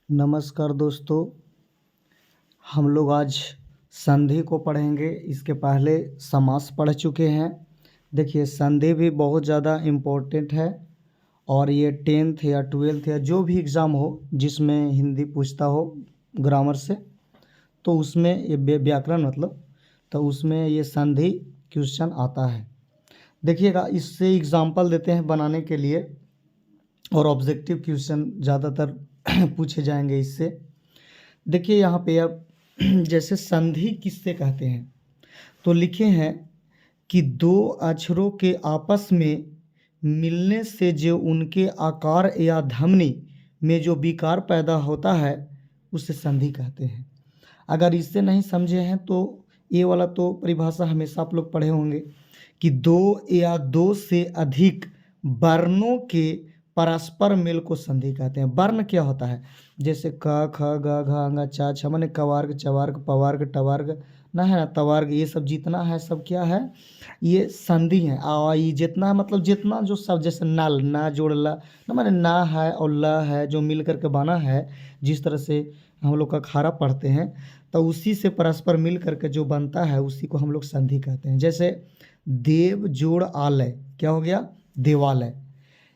नमस्कार दोस्तों, हम लोग आज संधि को पढ़ेंगे। इसके पहले समास पढ़ चुके हैं। देखिए, संधि भी बहुत ज़्यादा इम्पोर्टेंट है और ये 10th या 12th या जो भी एग्ज़ाम हो जिसमें हिंदी पूछता हो ग्रामर से, तो उसमें ये व्याकरण मतलब, तो उसमें ये संधि क्वेश्चन आता है। देखिएगा, इससे एग्जाम्पल देते हैं बनाने के लिए और ऑब्जेक्टिव क्वेश्चन ज़्यादातर पूछे जाएंगे इससे। देखिए यहाँ पे अब जैसे संधि किससे कहते हैं, तो लिखे हैं कि दो अक्षरों के आपस में मिलने से जो उनके आकार या ध्वनि में जो विकार पैदा होता है उसे संधि कहते हैं। अगर इससे नहीं समझे हैं तो ये वाला तो परिभाषा हमेशा आप लोग पढ़े होंगे कि दो या दो से अधिक वर्णों के परस्पर मेल को संधि कहते हैं। वर्ण क्या होता है? जैसे क ख ग घ ङ च छ, माने कवार्ग चवार्ग पवार्ग टवार्ग ना है ना तवार्ग, ये सब जितना है सब क्या है, ये संधि है। आ ई जितना है मतलब जितना जो सब, जैसे नल ना जोड़ ला ना, माने ना है और ल है जो मिल करके बना है, जिस तरह से हम लोग का खारा पढ़ते हैं तो उसी से परस्पर मिल करके जो बनता है उसी को हम लोग संधि कहते हैं। जैसे देव जोड़ आलय, क्या हो गया? देवालय।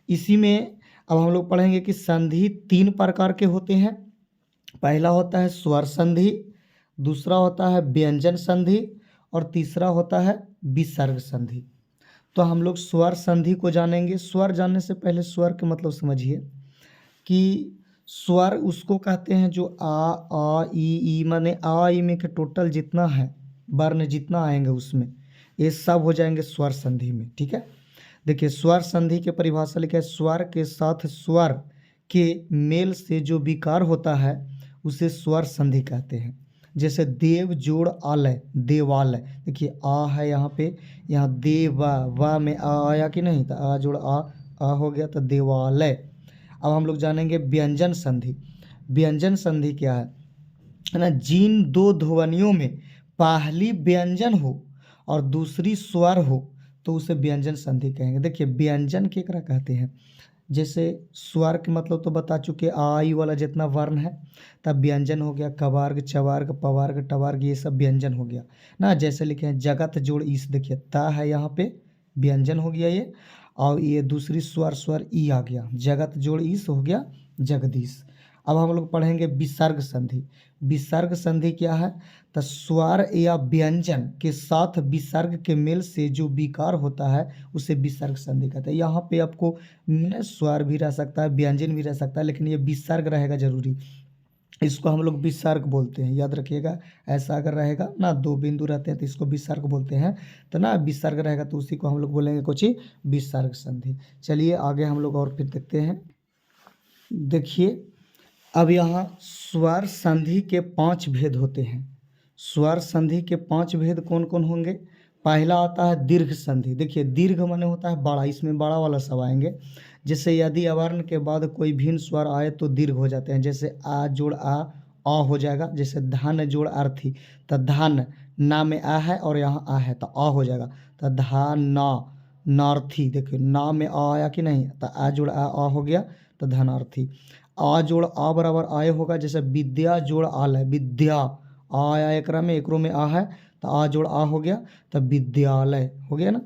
इसी में अब हम लोग पढ़ेंगे कि संधि 3 प्रकार के होते हैं। पहला होता है स्वर संधि, दूसरा होता है व्यंजन संधि और तीसरा होता है विसर्ग संधि। तो हम लोग स्वर संधि को जानेंगे। स्वर जानने से पहले स्वर के मतलब समझिए कि स्वर उसको कहते हैं जो आ ई माने आ ई में के टोटल जितना है वर्ण जितना आएंगे उसमें ये सब हो जाएंगे स्वर संधि में। ठीक है, देखिए स्वर संधि के परिभाषा लिखा है, स्वर के साथ स्वर के मेल से जो विकार होता है उसे स्वर संधि कहते हैं। जैसे देव जोड़ आलय, देवालय। देखिए आ है यहाँ पे, यहाँ देवा वा में आ आया कि नहीं, तो आ जोड़ आ हो गया तो देवालय। अब हम लोग जानेंगे व्यंजन संधि। व्यंजन संधि क्या है ना? जिन दो ध्वनियों में पहली व्यंजन हो और दूसरी स्वर हो तो उसे व्यंजन संधि कहेंगे। देखिए व्यंजन केकरा कहते हैं? जैसे स्वर के मतलब तो बता चुके, आ ई वाला जितना वर्ण है तब व्यंजन हो गया। कवार्ग चवार्ग पवार्ग टवार्ग ये सब व्यंजन हो गया ना। जैसे लिखे हैं जगत जोड़ ईस, देखिए ता है यहाँ पे व्यंजन हो गया ये, और ये दूसरी स्वर स्वर ई आ गया, जगत जोड़ ईस हो गया जगदीश। अब हम लोग पढ़ेंगे विसर्ग संधि। विसर्ग संधि क्या है? तो स्वर या व्यंजन के साथ विसर्ग के मेल से जो विकार होता है उसे विसर्ग संधि कहते हैं। यहाँ पे आपको स्वर भी रह सकता है, व्यंजन भी रह सकता है, लेकिन ये विसर्ग रहेगा जरूरी। इसको हम लोग विसर्ग बोलते हैं, याद रखिएगा। ऐसा अगर रहेगा ना, दो बिंदु रहते हैं तो इसको विसर्ग बोलते हैं, तो ना विसर्ग रहेगा तो उसी को हम लोग बोलेंगे कुछ ही विसर्ग संधि। चलिए आगे हम लोग और फिर देखते हैं। देखिए अब यहाँ स्वर संधि के 5 भेद होते हैं। स्वर संधि के 5 भेद कौन कौन होंगे? पहला आता है दीर्घ संधि। देखिए दीर्घ माने होता है बड़ा, इसमें बड़ा वाला सब आएंगे। जैसे यदि अवर्ण के बाद कोई भिन्न स्वर आए तो दीर्घ हो जाते हैं। जैसे आ जोड़ आ हो जाएगा। जैसे धन जोड़ अर्थी, तो धन ना में आ है और यहाँ आ है तो आ हो जाएगा, तो धा ना नार्थी। देखिए ना में आ आया कि नहीं, तो आ जोड़ आ हो गया तो धनार्थी। आ जोड़ आ बराबर आय होगा। जैसे विद्या जोड़ आलय, विद्या आ आया एकरा में, एकरो में आ है तो आ जोड़ आ हो गया तो विद्यालय हो गया ना।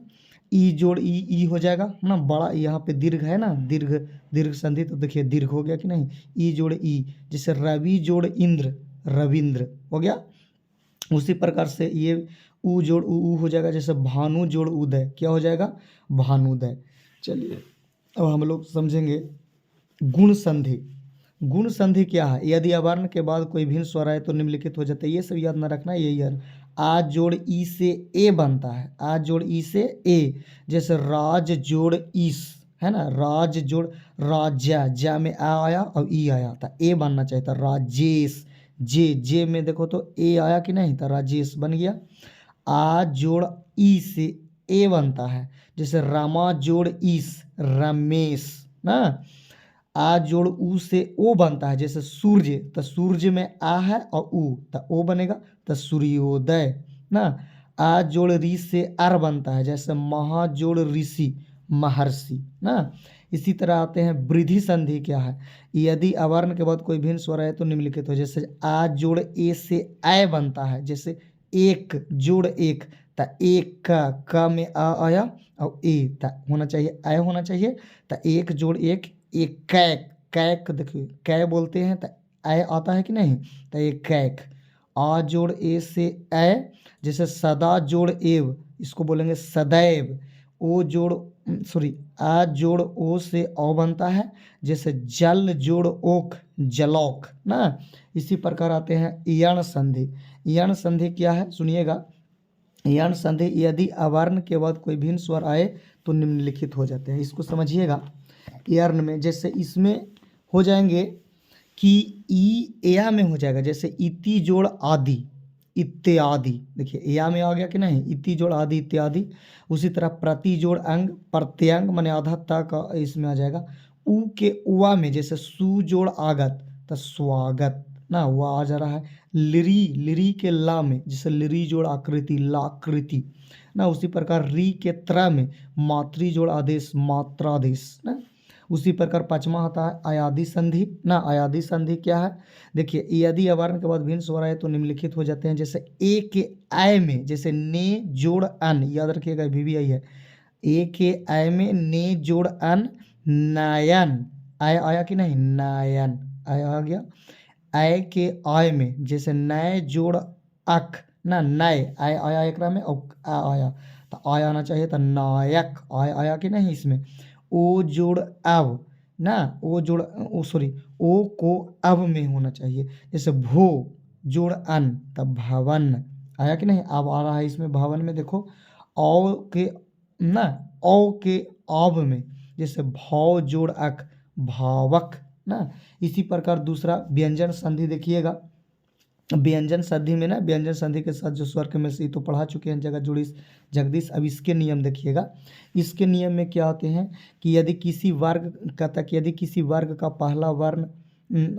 ई जोड़ ई हो जाएगा ना, बड़ा यहाँ पे दीर्घ है ना, दीर्घ दीर्घ संधि, तो देखिए दीर्घ हो गया कि नहीं। ई जोड़ ई, जैसे रवि जोड़ इंद्र, रविंद्र हो गया। उसी प्रकार से ये ऊ जोड़ ऊ हो जाएगा। जैसे भानु जोड़ उदय, क्या हो जाएगा? भानुदय। चलिए अब हम लोग समझेंगे गुण संधि। गुण संधि क्या है? यदि अवर्ण के बाद कोई भिन्न स्वर आए तो निम्नलिखित हो जाता है। ये सब याद ना रखना, यही है। आ जोड़ ई से ए बनता है, आ जोड़ ई से ए। जैसे राज जोड़ ईस है ना, राज जोड़ राजा, जा में आ आया और ई आया था, ए बनना चाहिए था राजेश। जे में देखो तो ए आया कि नहीं, था राजेश बन गया। आ जोड़ ई से ए बनता है। जैसे रमा जोड़ ईस, रमेश ना। आ जोड़ ऊ से ओ बनता है। जैसे सूर्य, तो सूर्य में आ है और ऊ, तो ओ बनेगा तो सूर्योदय ना। आ जोड़ री से अर बनता है। जैसे महा जोड़ ऋषि, महर्षि ना। इसी तरह आते हैं वृद्धि संधि क्या है, यदि अवर्ण के बाद कोई भिन्न स्वर आए तो निम्नलिखित हो, जैसे आ जोड़ ए से ए बनता है, जैसे एक जोड़ एक, त एक का क में आ आया और ए त होना चाहिए ए होना चाहिए, त एक जोड़ एक, एक कैक, कैक देखिए कै बोलते हैं त ए आता है कि नहीं, तो एक कैक। आ जोड़ ए से ए, जैसे सदा जोड़ एव, इसको बोलेंगे सदैव। ओ जोड़ सॉरी आ जोड़ ओ से औ बनता है, जैसे जल जोड़ ओक, जलौक ना। इसी प्रकार आते हैं यण संधि। यण संधि क्या है सुनिएगा, यण संधि यदि अवर्ण के बाद कोई भिन्न स्वर आए तो निम्नलिखित हो जाते हैं, इसको समझिएगा। यर्ण में जैसे इसमें हो जाएंगे कि ई या में हो जाएगा, जैसे इति जोड़ आदि, इत्यादि, देखिए या में आ गया कि नहीं, इति जोड़ आदि इत्यादि। उसी तरह प्रति जोड़ अंग, प्रत्यंग माने आधा तक इसमें आ जाएगा। उ के उआ में जैसे सु जोड़ आगत, तो स्वागत ना, वह आ जा रहा है। लिरी, लिरी के ला में जैसे लिरी जोड़ आकृति, लाकृति ना। उसी प्रकार री के त्र में मातृ जोड़ आदेश, मात्रादेश ना। उसी प्रकार पांचवा आता है अयादि संधि ना। अयादि संधि क्या है, देखिए यदि अवर्ण के बाद भिन्न स्वर आए तो निम्नलिखित हो जाते हैं, जैसे ए के आय में जैसे ने जोड़ अन, याद रखिएगा VVI है, ए के आय में ने जोड़ अन, नायन, आय आया कि नहीं, नायन आय आ गया। आय के आय में जैसे नय जोड़ अक ना, नय आय आया एक में और आ आया, तो आय आना चाहिए, तो नायक आय आया कि नहीं इसमें। ओ जोड़ अब ना, ओ जोड़ ओ सॉरी ओ को अब में होना चाहिए, जैसे भो जोड़ अन, तब भवन आया कि नहीं, अब आ रहा है इसमें भवन में। देखो औ के ना, औ के अब में जैसे भाव जोड़ अक, भावक ना। इसी प्रकार दूसरा व्यंजन संधि देखिएगा। व्यंजन संधि में ना, व्यंजन संधि के साथ जो स्वर के में से तो पढ़ा चुके हैं जगह जुड़ी जगदीश। अब इसके नियम देखिएगा। इसके नियम में क्या होते हैं कि यदि किसी वर्ग का तक, यदि किसी वर्ग का पहला वर्ण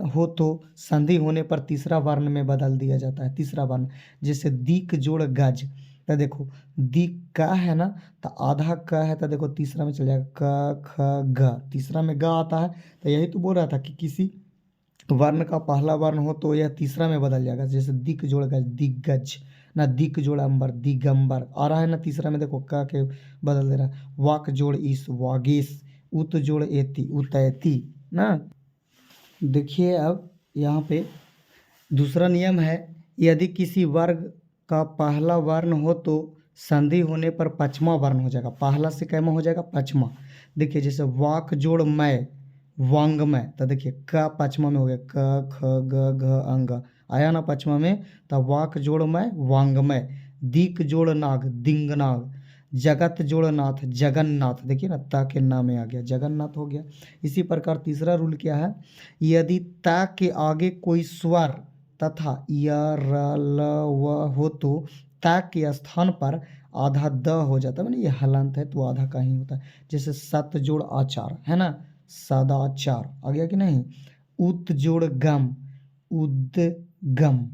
हो तो संधि होने पर तीसरा वर्ण में बदल दिया जाता है, तीसरा वर्ण। जैसे दिक जोड़ गज, तो देखो दिक का है ना, तो आधा का है, तो देखो तीसरा में चल जाएगा क ख ग, तीसरा में ग आता है। तो यही तो बोल रहा था कि किसी वर्ण का पहला वर्ण हो तो यह तीसरा में बदल जाएगा, जैसे दिक जोड़ गज, दिग्गज ना, दिक जोड़ अंबर, दिगंबर आ रहा है ना तीसरा में, देखो का के बदल दे रहा है। वाक जोड़ ईस, वागीस। उत जोड़ एति, उतैति ना। देखिए अब यहाँ पे दूसरा नियम है, यदि किसी वर्ग का पहला वर्ण हो तो संधि होने पर पांचवा वर्ण हो जाएगा, पहला से कैमा हो जाएगा पांचवा। देखिए जैसे वाक जोड़ मैं, वांगमय, तो देखिए का पांचवा में हो गया, क ख ग घ अंग आया ना पांचवा में, तो वाक जोड़ मैं, वांगमय। दीक जोड़ नाग, दिंगनाग। जगत जोड़ नाथ, जगन्नाथ, देखिए ना ता के ना में आ गया, जगन्नाथ हो गया। इसी प्रकार तीसरा रूल क्या है, यदि ता के आगे कोई स्वर तथा य र ल व हो तो ता के स्थान पर आधा द हो जाता है, मैंने ये हलंत है तो आधा का ही होता है। जैसे सत जोड़ आचार है ना, सदाचार आ गया कि नहीं। उत जोड़ गम, उद्गम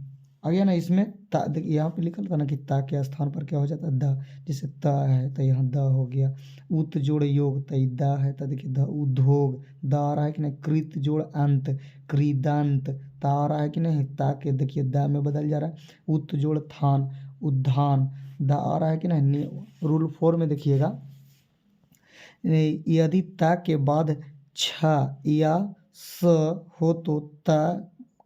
आ गया ना इसमें। ता देखिए यहाँ पे लिखा था ना कि ता के स्थान पर क्या हो जाता है, द, जैसे त है तो यहाँ द हो गया। उत जोड़ योग, तई द है तो देखिए द। उद्योग द आ रहा है कि नहीं। कृत जोड़ अंत, कृदंत, ता आ रहा है कि नहीं, ता के देखिए द में बदल जा रहा है। उत जोड़ थान, उद्धान, द आ रहा है कि नहीं। रूल 4 में देखिएगा, यदि ता के बाद छ या स हो तो ता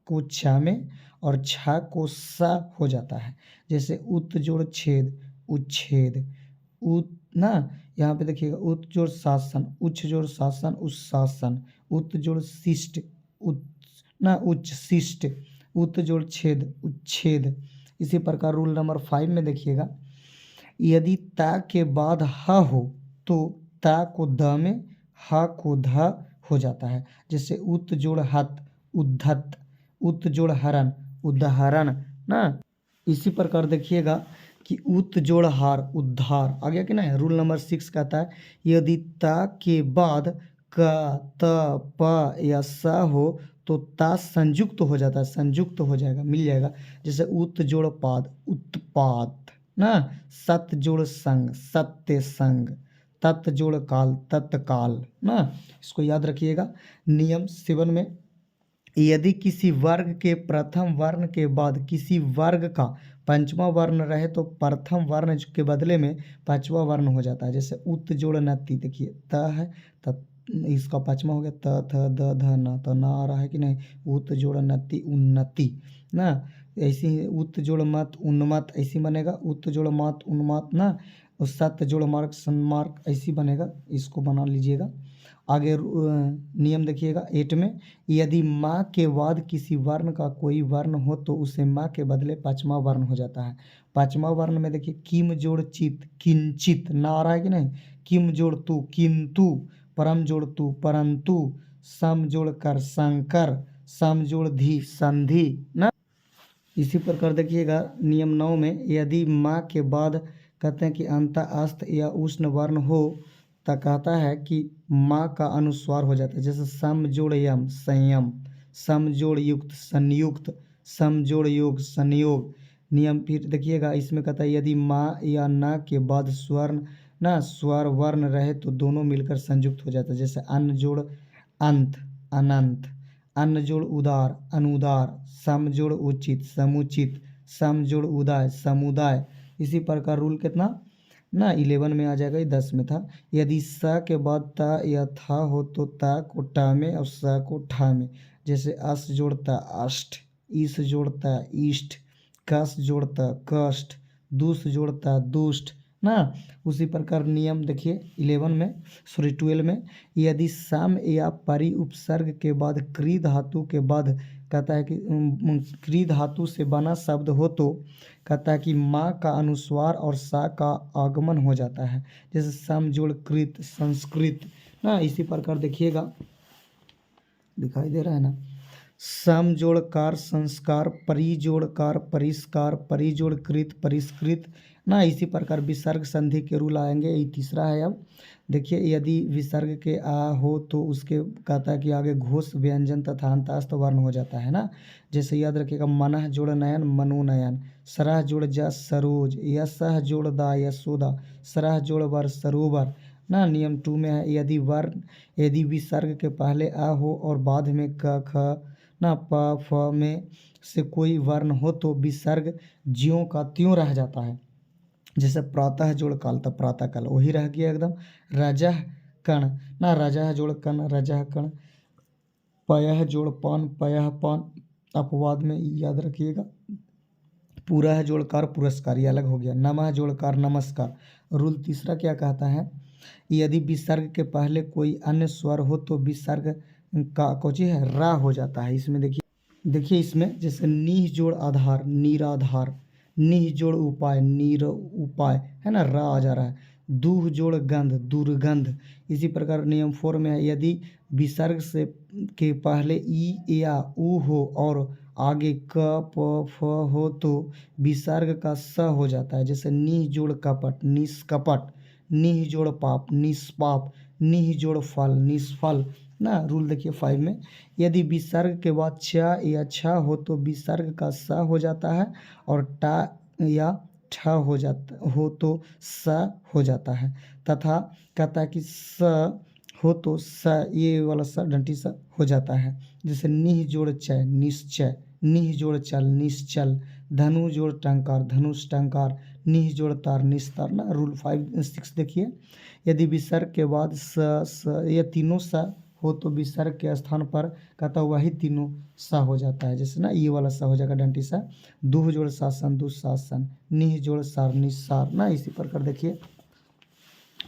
को छ में और छ को स हो जाता है। जैसे उत जोड़ छेद, उच्छेद। उत ना, यहाँ पे देखिएगा उत जोड़ शासन, उच्च जोड़ शासन, उशासन। उत जोड़ शिष्ट, उत ना, उच्च शिष्ट। उत जोड़ छेद, उच्छेद। इसी प्रकार रूल नंबर 5 में देखिएगा, यदि ता के बाद ह हो तो ता को द में, ह को ध हो जाता है। जैसे उत जोड़ हत, उद्धत। उत जोड़ हरण, उदाहरण ना। इसी प्रकार देखिएगा कि उत जोड़ हार, उद्धार आ गया कि नहीं। रूल नंबर 6 कहता है, यदि ता के बाद क, त, प या स हो तो ता संयुक्त हो जाता है, संयुक्त हो जाएगा, मिल जाएगा। जैसे उत जोड़ पाद, उत्पाद ना। सत जोड़ संग, सत्य संग। तत् जोड़ काल, तत्काल ना, इसको याद रखिएगा। नियम 7 में यदि किसी वर्ग के प्रथम वर्ण के बाद किसी वर्ग का पंचवा वर्ण रहे तो प्रथम वर्ण के बदले में पांचवा वर्ण हो जाता है। जैसे उत जोड़ नति, देखिए त है त, इसका पांचवा हो गया त थ द ध न, तो न आ रहा है कि नहीं, उत जोड़ नति उन्नति ना। ऐसे ही उत जोड़ मत उन्मत ऐसी बनेगा, उत जोड़ मत उन्मत ना, और सत जोड़ मार्ग सन्मार्ग ऐसी बनेगा, इसको बना लीजिएगा। आगे नियम देखिएगा 8 में, यदि माँ के बाद किसी वर्ण का कोई वर्ण हो तो उसे माँ के बदले पांचवा वर्ण हो जाता है। पांचवा वर्ण में देखिए किम जोड़ चित किंचित, ना आ रहा है कि नहीं, किम जोड़ तू किंतु, परम जोड़ तू परंतु, सम जोड़ कर शंकर, सम जोड़ धी संधि ना। इसी प्रकार देखिएगा नियम 9 में, यदि माँ के बाद कहते हैं कि अंत अस्त या उष्ण वर्ण हो तो कहता है कि माँ का अनुस्वार हो जाता है। जैसे सम जोड़ यम संयम, सम जोड़ युक्त संयुक्त, सम जोड़ योग संयोग। नियम फिर देखिएगा इसमें कहता है यदि माँ या ना के बाद स्वर्ण ना स्वर वर्ण रहे तो दोनों मिलकर संयुक्त हो जाता है। जैसे अन्न जोड़ अंत अनंत, अन्न जोड़ उदार अनुदार, सम जोड़ उचित समुचित, सम जोड़ उदाय समुदाय। इसी प्रकार रूल कितना ना 11 में आ जाएगा, ये 10 में था। यदि स के बाद ता या था हो तो ता को टा में और स को ठा में। जैसे अस जोड़ता अष्ट, ईस जोड़ता ईष्ट, कस जोड़ता कष्ट, दुष्ट जोड़ता दुष्ट ना। उसी प्रकार नियम देखिए 12 में, यदि सम या परि उपसर्ग के बाद क्री धातु के बाद कहता है कि क्री धातु से बना शब्द हो तो कहता है कि माँ का अनुस्वार और सा का आगमन हो जाता है। जैसे सम जोड़ कृत संस्कृत ना। इसी प्रकार देखिएगा, दिखाई दे रहा है ना, सम जोड़ कार संस्कार, परि जोड़ कार परिष्कार, परि जोड़ कृत परिष्कृत ना। इसी प्रकार विसर्ग संधि के रूल आएंगे, ये तीसरा है। अब देखिए यदि विसर्ग के आ हो तो उसके कहता है कि आगे घोष व्यंजन तथा अंतस्थ वर्ण हो जाता है ना। जैसे याद रखिएगा मनः जोड़ नयन मनोनयन, सरह जोड़ जा सरोज, यशः जोड़ दा यशोदा, सरह जोड़ वर सरोवर ना। नियम 2 में है, यदि विसर्ग के पहले आ हो और बाद में क ख ना प फ में से कोई वर्ण हो तो विसर्ग ज्यों का त्यों रह जाता है। जैसे प्रातः जोड़ काल, तब प्रातः काल वही रह गया एकदम। रजह कण ना, रजह जोड़ कण रजह कण, पयः जोड़ पान पयः पान, अपवाद में याद रखिएगा। पूरा जोड़ कार पुरस्कार, ये अलग हो गया। नमः जोड़ कार नमस्कार। रूल तीसरा क्या कहता है, यदि विसर्ग के पहले कोई अन्य स्वर हो तो विसर्ग का कोची है रा हो जाता है। इसमें देखिए इसमें जैसे नीह जोड़ आधार निराधार, निह जोड़ उपाय नीर उपाय है ना, रा आ जा रहा है। दूह जोड़ गंध दुर्गंध। इसी प्रकार नियम 4 में है, यदि विसर्ग से के पहले ई या ऊ हो और आगे क प फ हो तो विसर्ग का स हो जाता है। जैसे निह जोड़ कपट निष्कपट, निह जोड़ पाप निष्पाप, निह जोड़ फल निष्फल ना। रूल देखिए 5 में, यदि विसर्ग के बाद च या छ हो तो विसर्ग का स हो जाता है और टा या ठ हो तो स हो जाता है। तथा कहता है कि स हो तो स, ये वाला स डंटी स हो जाता है। जैसे निह जोड़ चय निश्चय, निह जोड़ चल निश्चल, धनु जोड़ टंकार धनुष टंकार, निह जोड़ तार निस्तार ना। रूल 5-6 देखिए, यदि विसर्ग के बाद स ये तीनों स हो तो विसर्ग के स्थान पर कहता वही तीनों सा हो जाता है। जैसे ना ये वाला सा हो जाएगा डंटी सा। दुह जोड़ शासन दुशासन, निह जोड़ सार निस्सार ना। इसी प्रकार देखिए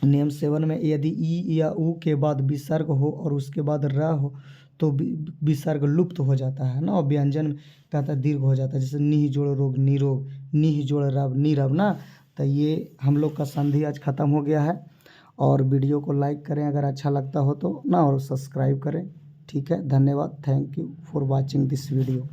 नियम 7 में, यदि ई या ऊ के बाद विसर्ग हो और उसके बाद र हो तो विसर्ग लुप्त हो जाता है ना, और व्यंजन कहता है दीर्घ हो जाता है। जैसे निह जोड़ रोग निरोग, निह जोड़ रब नीरव ना। तो ये हम लोग का संधि आज ख़त्म हो गया है। और वीडियो को लाइक करें अगर अच्छा लगता हो तो ना, और सब्सक्राइब करें। ठीक है, धन्यवाद। Thank you for watching this video.